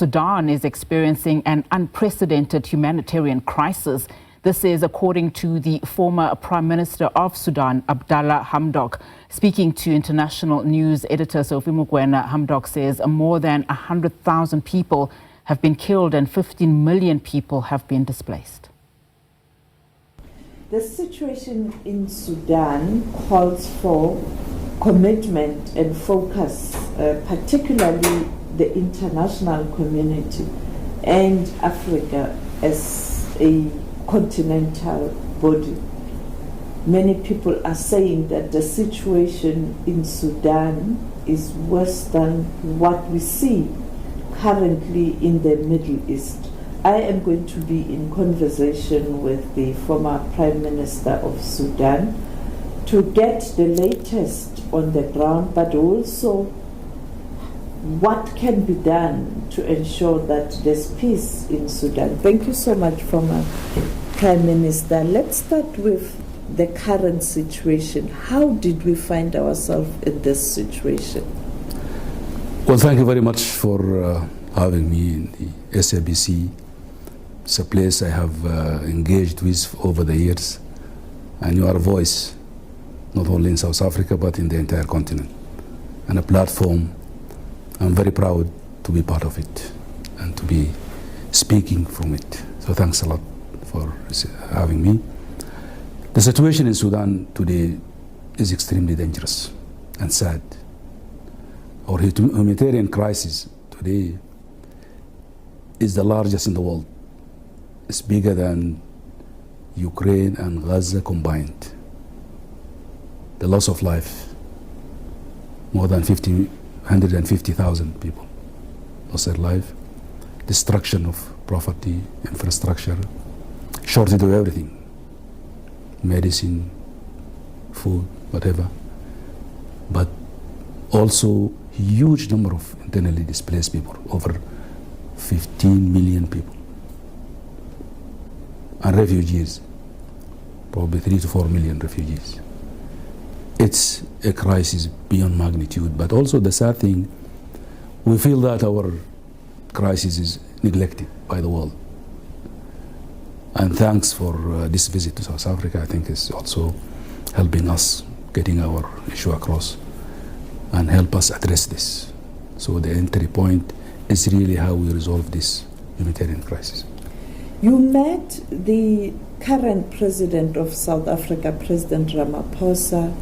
Sudan is experiencing an unprecedented humanitarian crisis. This is according to the former Prime Minister of Sudan, Abdalla Hamdok. Speaking to international news editor Sophie Mokoena, Hamdok says more than 100,000 people have been killed and 15 million people have been displaced. The situation in Sudan calls for commitment and focus, particularly the international community and Africa as a continental body. Many people are saying that the situation in Sudan is worse than what we see currently in the Middle East. I am going to be in conversation with the former Prime Minister of Sudan to get the latest on the ground, but also what can be done to ensure that there's peace in Sudan. Thank you so much, former Prime Minister. Let's start with the current situation. How did we find ourselves in this situation? Well, thank you very much for having me in the SABC. It's a place I have engaged with over the years, and you are a voice, not only in South Africa, but in the entire continent, and a platform. I'm very proud to be part of it and to be speaking from it. So thanks a lot for having me. The situation in Sudan today is extremely dangerous and sad. Our humanitarian crisis today is the largest in the world. It's bigger than Ukraine and Gaza combined. The loss of life, more than 150,000 people lost their life. Destruction of property, infrastructure, shortage of everything, medicine, food, whatever. But also huge number of internally displaced people, over 15 million people. And refugees, probably 3 to 4 million refugees. It's a crisis beyond magnitude, but also the sad thing, we feel that our crisis is neglected by the world. And thanks for this visit to South Africa. I think it's also helping us getting our issue across and help us address this. So the entry point is really how we resolve this humanitarian crisis. You met the current president of South Africa, President Ramaphosa.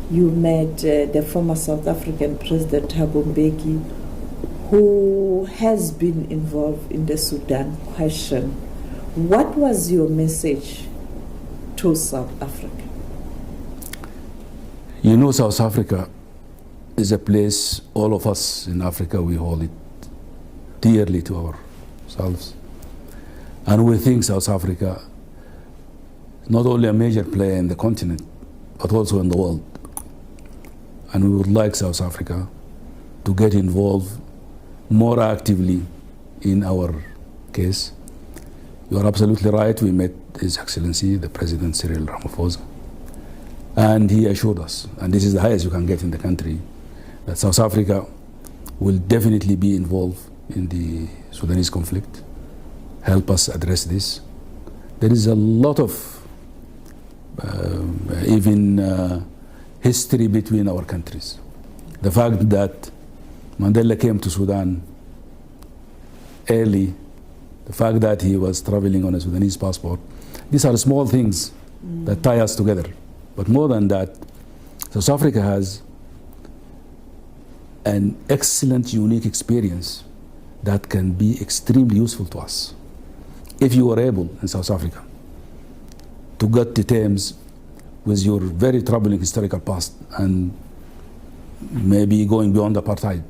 You met the former South African President Thabo Mbeki, who has been involved in the Sudan question. What was your message to South Africa? You know, South Africa is a place all of us in Africa, we hold it dearly to ourselves. And we think South Africa is not only a major player in the continent, but also in the world. And we would like South Africa to get involved more actively in our case. You are absolutely right. We met His Excellency, the President Cyril Ramaphosa, and he assured us, and this is the highest you can get in the country, that South Africa will definitely be involved in the Sudanese conflict, help us address this. There is a lot of history between our countries. The fact that Mandela came to Sudan early, the fact that he was traveling on a Sudanese passport, these are small things that tie us together. But more than that, South Africa has an excellent, unique experience that can be extremely useful to us. If you are able in South Africa to get to terms with your very troubling historical past and maybe going beyond apartheid,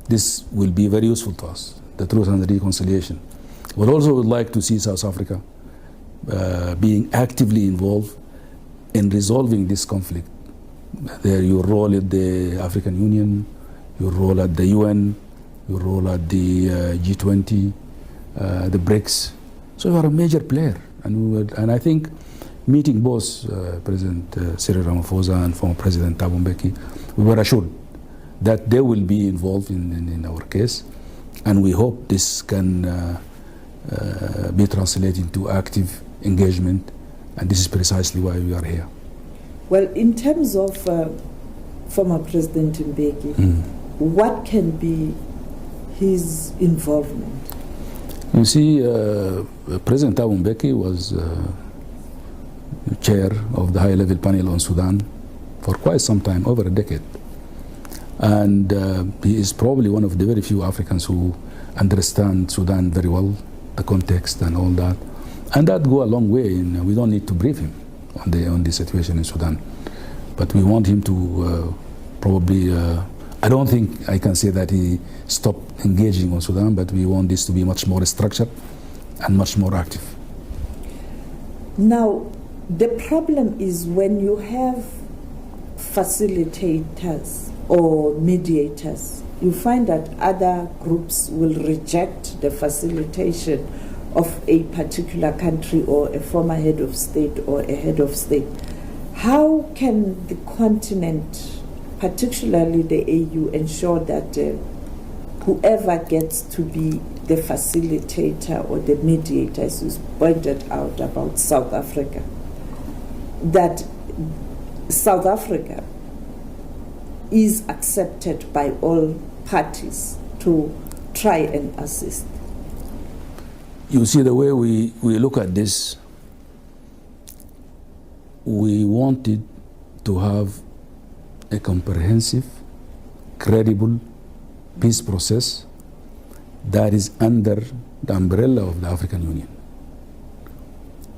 this will be very useful to us, the truth and the reconciliation. But also would like to see South Africa being actively involved in resolving this conflict. Your role at the African Union, your role at the UN, your role at the G20, the BRICS. So you are a major player. And I think meeting both President Cyril Ramaphosa and former President Thabo Mbeki, we were assured that they will be involved in our case And we hope this can be translated into active engagement, and this is precisely why we are here. Well, in terms of former President Mbeki, what can be his involvement? You see, President Thabo Mbeki was chair of the high-level panel on Sudan for quite some time, over a decade. And he is probably one of the very few Africans who understand Sudan very well, the context and all that. And that go a long way. We don't need to brief him on the situation in Sudan. But we want him to probably, I don't think I can say that he stopped engaging on Sudan, but we want this to be much more structured and much more active. Now, the problem is when you have facilitators or mediators, you find that other groups will reject the facilitation of a particular country or a former head of state or a head of state. How can the continent, particularly the AU, ensure that whoever gets to be the facilitator or the mediator, as you pointed out about South Africa, that South Africa is accepted by all parties to try and assist? You see, the way we look at this, we wanted to have a comprehensive, credible peace process that is under the umbrella of the African Union.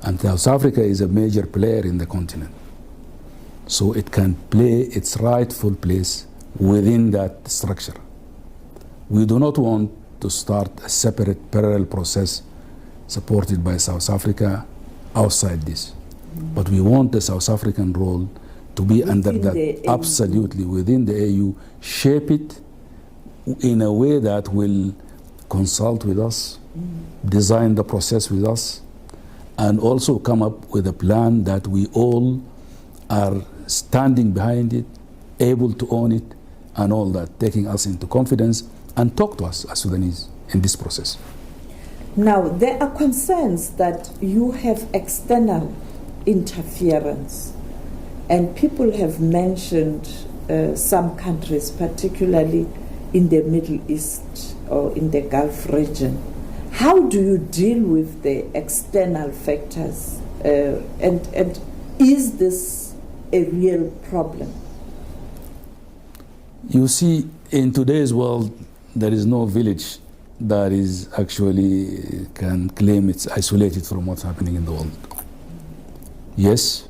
And South Africa is a major player in the continent, so it can play its rightful place within that structure. We do not want to start a separate parallel process supported by South Africa outside this. But we want the South African role to be within under that, absolutely, within the AU, shape it in a way that will consult with us, design the process with us, and also come up with a plan that we all are standing behind it, able to own it, and all that, taking us into confidence and talk to us as Sudanese in this process. Now, there are concerns that you have external interference, and people have mentioned some countries, particularly in the Middle East or in the Gulf region. How do you deal with the external factors, and is this a real problem? You see, in today's world, there is no village that is actually can claim it's isolated from what's happening in the world. Yes,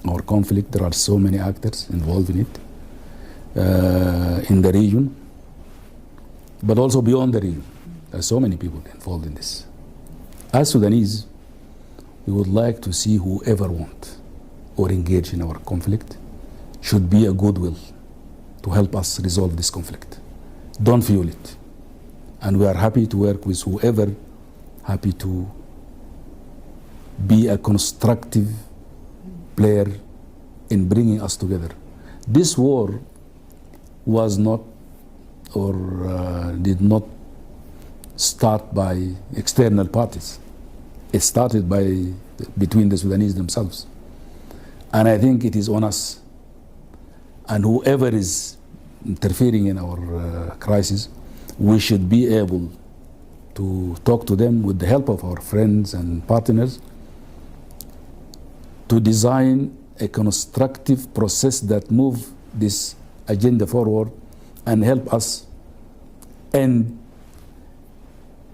our conflict, there are so many actors involved in it, in the region, but also beyond the region. There are so many people involved in this. As Sudanese, we would like to see whoever want or engage in our conflict should be a goodwill to help us resolve this conflict. Don't fuel it. And we are happy to work with whoever, happy to be a constructive player in bringing us together. This war was not or did not start by external parties. It started between the Sudanese themselves. And I think it is on us. And whoever is interfering in our crisis, we should be able to talk to them with the help of our friends and partners to design a constructive process that move this agenda forward and help us end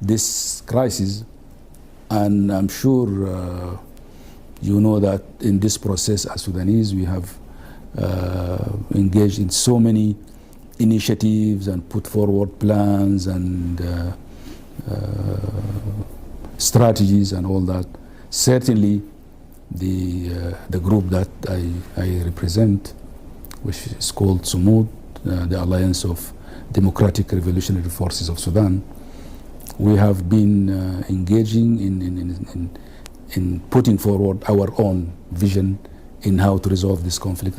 this crisis. And I'm sure you know that in this process as Sudanese we have engaged in so many initiatives and put forward plans and strategies and all that. Certainly the group that I represent, which is called SUMUD, the Alliance of Democratic Revolutionary Forces of Sudan, we have been engaging in putting forward our own vision in how to resolve this conflict.